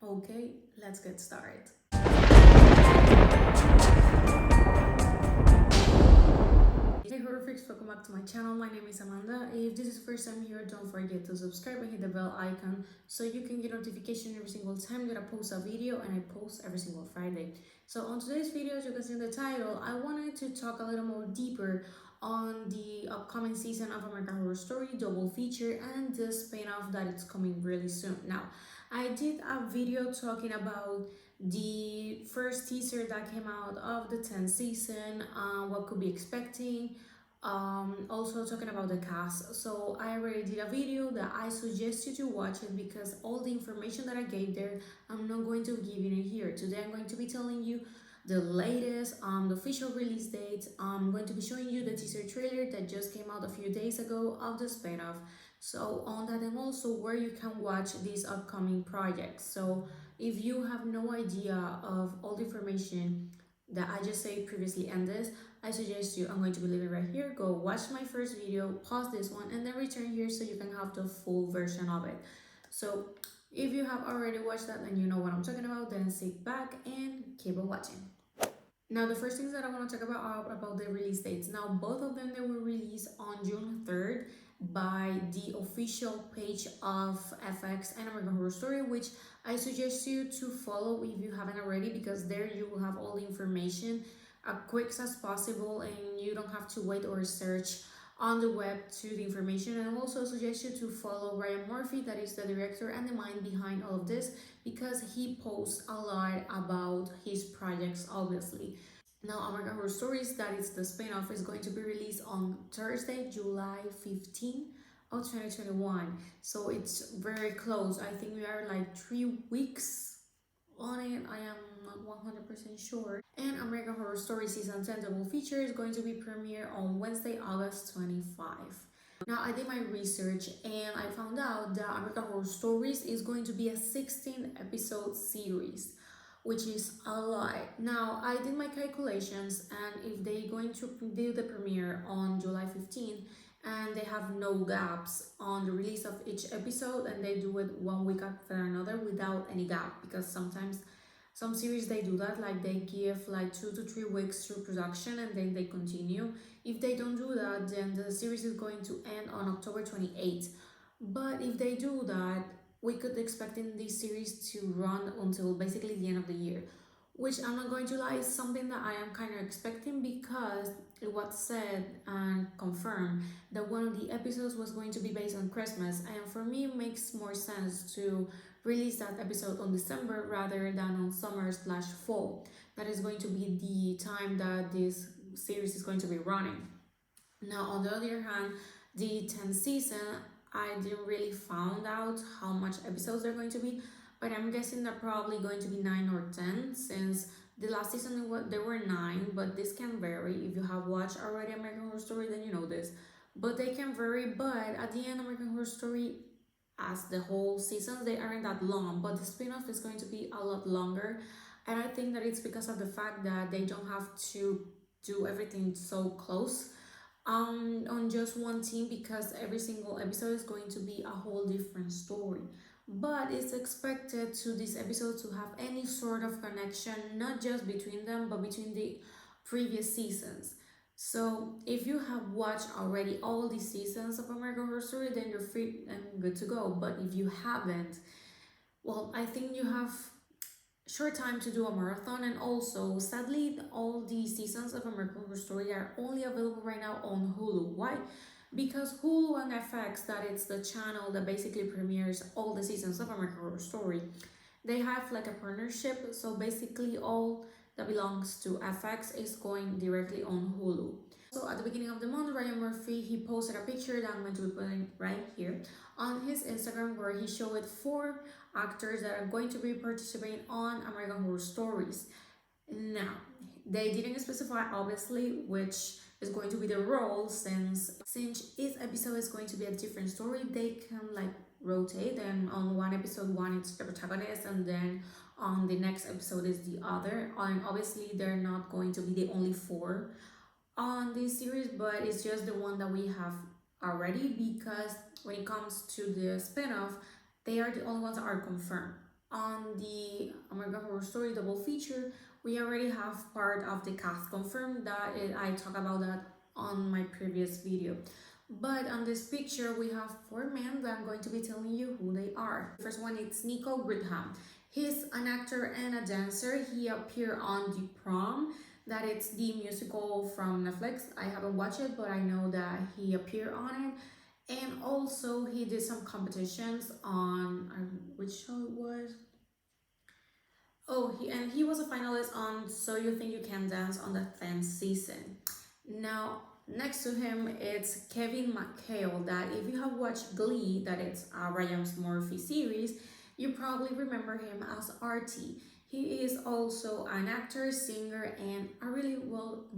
Okay, let's get started. Hey horrifics, welcome back to my channel. My name is Amanda. If this is the first time here, don't forget to subscribe and hit the bell icon so you can get notification every single time that I post a video, and I post every single Friday. So on today's video, as you can see in the title, I wanted to talk a little more deeper on the upcoming season of American Horror Story double feature and the spin-off that it's coming really soon. Now, I did a video talking about the first teaser that came out of the 10th season, what could be expecting, also talking about the cast. So I already did a video that I suggest you to watch it because all the information that I gave there, I'm not going to give you here. Today I'm going to be telling you the latest, the official release date. I'm going to be showing you the teaser trailer that just came out a few days ago of the spin-off. So on that, and also where you can watch these upcoming projects. So if you have no idea of all the information that I just said previously and this, I suggest you, I'm going to be leaving right here, go watch my first video, pause this one, and then return here so you can have the full version of it. So if you have already watched that and you know what I'm talking about, then sit back and keep on watching. Now, the first things that I want to talk about are about the release dates. Now, both of them, they were released on June 3rd by the official page of FX and American Horror Story, which I suggest you to follow if you haven't already, because there you will have all the information as quick as possible and you don't have to wait or search on the web to the information. And I also suggest you to follow Ryan Murphy, that is the director and the mind behind all of this, because he posts a lot about his projects, obviously. Now, American Horror Stories, that is the spin-off, is going to be released on Thursday, July 15th of 2021. So it's very close. I think we are like 3 weeks on it. I am not 100% sure. And American Horror Story Season 10 double feature is going to be premiere on Wednesday, August 25. Now, I did my research and I found out that American Horror Stories is going to be a 16 episode series, which is a lot. Now, I did my calculations, and if they're going to do the premiere on July 15th and they have no gaps on the release of each episode, and they do it 1 week after another without any gap, because sometimes some series they do that, like they give like 2 to 3 weeks through production and then they continue. If they don't do that, then the series is going to end on October 28th. But if they do that, we could expect in this series to run until basically the end of the year, which I'm not going to lie is something that I am kind of expecting, because it was said and confirmed that one of the episodes was going to be based on Christmas, and for me it makes more sense to release that episode on December rather than on summer/fall. That is going to be the time that this series is going to be running. Now, on the other hand, the 10th season, I didn't really found out how much episodes they're going to be, but I'm guessing they're probably going to be 9 or 10, since the last season there were 9, but this can vary. If you have watched already American Horror Story, then you know this. But they can vary, but at the end, American Horror Story, as the whole seasons, they aren't that long, but the spin-off is going to be a lot longer. And I think that it's because of the fact that they don't have to do everything so close on just one team, because every single episode is going to be a whole different story. But it's expected to this episode to have any sort of connection, not just between them, but between the previous seasons. So if you have watched already all the seasons of American Horror Story, then you're free and good to go. But if you haven't, well, I think you have short time to do a marathon. And also, sadly, all the seasons of American Horror Story are only available right now on Hulu. Why? Because Hulu and FX, that it's the channel that basically premieres all the seasons of American Horror Story, they have like a partnership. So basically all that belongs to FX is going directly on Hulu. So at the beginning of the month, Ryan Murphy, he posted a picture that I'm going to be putting right here on his Instagram, where he showed 4 actors that are going to be participating on American Horror Stories. Now, they didn't specify obviously which is going to be the role, since each episode is going to be a different story. They can like rotate, and on one episode one it's the protagonist, and then on the next episode is the other. And obviously they're not going to be the only 4 on this series, but it's just the one that we have already, because when it comes to the spin-off, they are the only ones that are confirmed. on the American Horror Story double feature, we already have part of the cast confirmed. I talked about that on my previous video. But on this picture, we have four men that I'm going to be telling you who they are. The first one is Nico Ridham. He's an actor and a dancer. He appeared on The Prom, that it's the musical from Netflix. I haven't watched it, but I know that he appeared on it. And also he did some competitions on which show it was. Oh, he was a finalist on So You Think You Can Dance on the 10th season. Now, next to him, it's Kevin McHale, that if you have watched Glee, that it's Ryan Murphy series, you probably remember him as Artie. He is also an actor, singer, and a really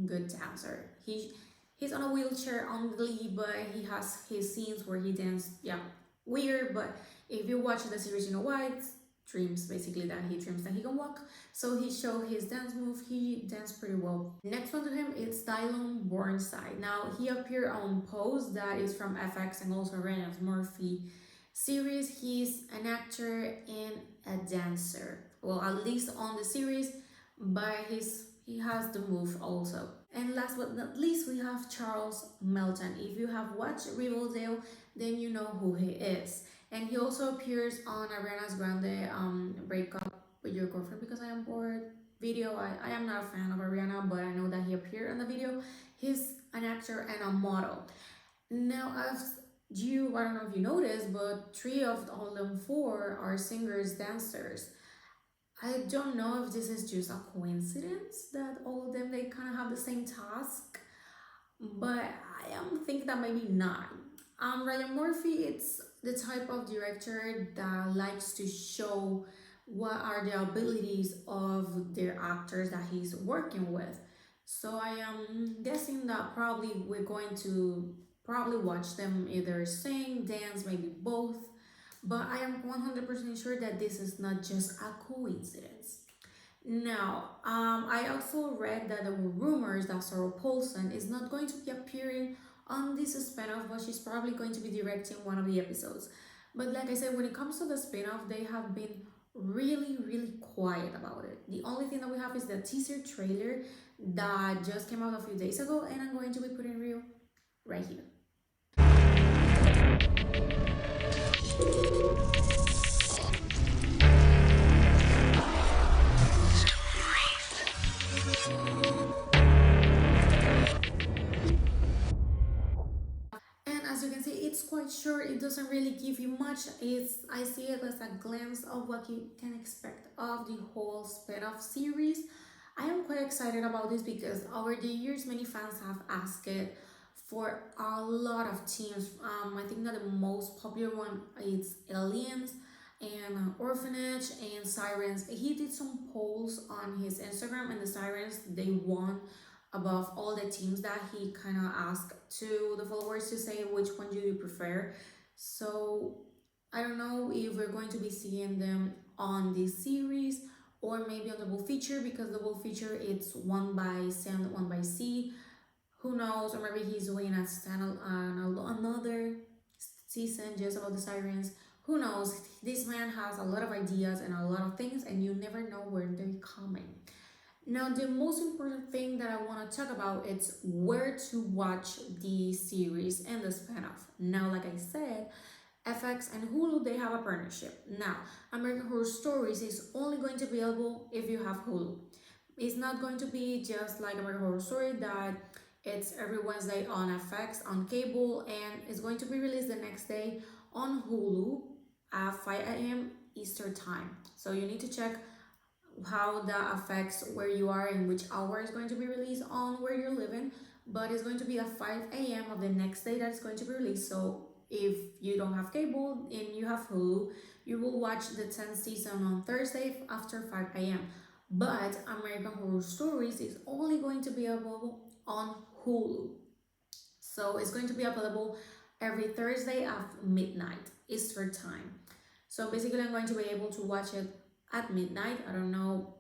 good dancer. He's on a wheelchair on Glee, but he has his scenes where he dances, yeah, weird, but if you watch the series, you know why. It's dreams, basically, that he dreams that he can walk. So he showed his dance move. He danced pretty well. Next one to him is Thailand Burns. Now he appeared on Pose, that is from FX and also Ryan Murphy series. He's an actor and a dancer. Well, at least on the series, but he has the move also. And last but not least, we have Charles Melton. If you have watched Riverdale, then you know who he is. And he also appears on Ariana Grande Break Up With Your Girlfriend Because I Am Bored video. I am not a fan of Ariana, but I know that he appeared in the video. He's an actor and a model. Now, I don't know if you noticed, but three of all them four are singers, dancers. I don't know if this is just a coincidence that all of them, they kind of have the same task, but I am thinking that maybe not. Ryan Murphy, it's the type of director that likes to show what are the abilities of their actors that he's working with. So I am guessing that probably we're going to probably watch them either sing, dance, maybe both. But I am 100% sure that this is not just a coincidence. Now, I also read that there were rumors that Sarah Paulson is not going to be appearing on this spin-off, but she's probably going to be directing one of the episodes. But like I said, when it comes to the spin-off, they have been really quiet about it. The only thing that we have is the teaser trailer that just came out a few days ago, and I'm going to be putting reel right here. And as you can see, it's quite short. It doesn't really give you much. I see it as a glance of what you can expect of the whole spin-off series. I am quite excited about this because over the years, many fans have asked it for a lot of teams. I think that the most popular one is Aliens and Orphanage and Sirens. He did some polls on his Instagram, and the Sirens, they won above all the teams that he kind of asked to the followers to say which one do you prefer. So I don't know if we're going to be seeing them on this series or maybe on the double feature, because the double feature it's one by Sam, one by C. Who knows? Or maybe he's doing another season just about the Sirens. Who knows? This man has a lot of ideas and a lot of things, and you never know where they're coming. Now, the most important thing that I want to talk about is where to watch the series and the spin-off. Now, like I said, FX and Hulu, they have a partnership. Now, American Horror Stories is only going to be available if you have Hulu. It's not going to be just like American Horror Story that it's every Wednesday on FX, on cable, and it's going to be released the next day on Hulu at 5 a.m. Eastern Time. So you need to check how that affects where you are and which hour is going to be released on where you're living, but it's going to be at 5 a.m. of the next day that it's going to be released. So if you don't have cable and you have Hulu, you will watch the 10th season on Thursday after 5 a.m. But American Horror Stories is only going to be available on Hulu. So it's going to be available every Thursday at midnight Eastern Time. So basically I'm going to be able to watch it at midnight. I don't know,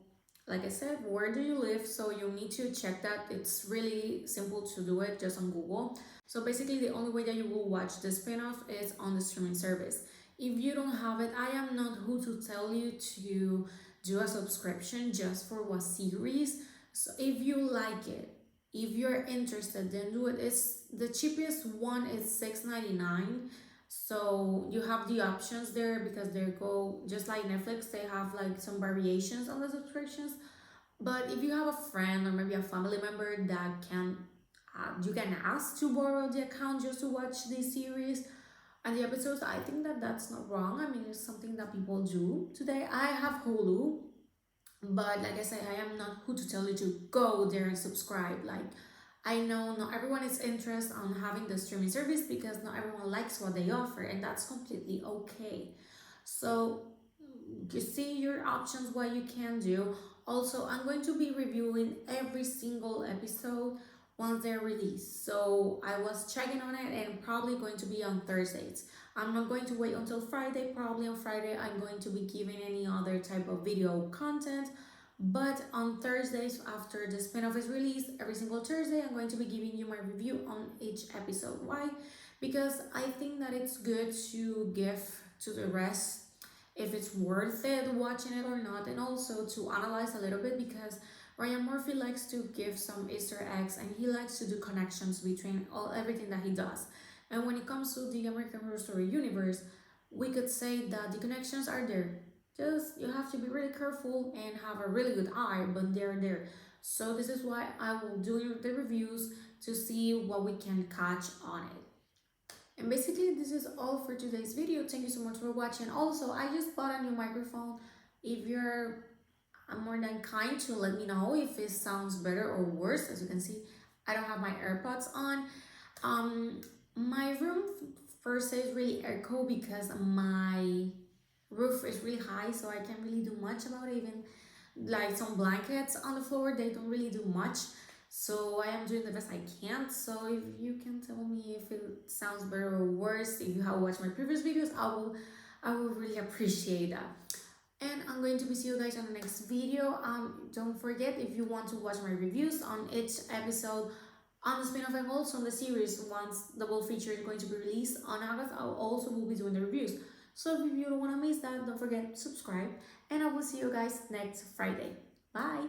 like I said, where do you live? So you need to check that. It's really simple to do it just on Google. So basically the only way that you will watch the spin-off is on the streaming service. If you don't have it, I am not who to tell you to do a subscription just for one series. So if you like it, if you're interested, then do it. It's the cheapest one is $6.99. So you have the options there because they go just like Netflix, they have like some variations on the subscriptions. But if you have a friend or maybe a family member that can you can ask to borrow the account just to watch this series and the episodes, I think that that's not wrong. I mean, it's something that people do today. I have Hulu, but like I said, I am not who to tell you to go there and subscribe. Like, I know not everyone is interested on having the streaming service because not everyone likes what they offer, and that's completely okay. So you see your options, what you can do. Also, I'm going to be reviewing every single episode once they're released. So I was checking on it and probably going to be on Thursdays. I'm not going to wait until Friday. Probably on Friday, I'm going to be giving any other type of video content. But on Thursdays, after the spin-off is released, every single Thursday, I'm going to be giving you my review on each episode. Why? Because I think that it's good to give to the rest if it's worth it watching it or not, and also to analyze a little bit because Ryan Murphy likes to give some Easter eggs and he likes to do connections between everything that he does. And when it comes to the American Horror Story universe, we could say that the connections are there. Just you have to be really careful and have a really good eye, but they're there. So this is why I will do the reviews to see what we can catch on it. And basically this is all for today's video. Thank you so much for watching. Also, I just bought a new microphone. If you're more than kind to let me know if it sounds better or worse. As you can see, I don't have my AirPods on. My room first is really echo because my roof is really high, so I can't really do much about it. Even like some blankets on the floor, they don't really do much. So I am doing the best I can. So if you can tell me if it sounds better or worse, if you have watched my previous videos, I will really appreciate that. And I'm going to be see you guys on the next video. Don't forget, if you want to watch my reviews on each episode on the spin-off and also on the series, once the double feature is going to be released on August, I also will be doing the reviews. So if you don't want to miss that, don't forget to subscribe, and I will see you guys next Friday. Bye.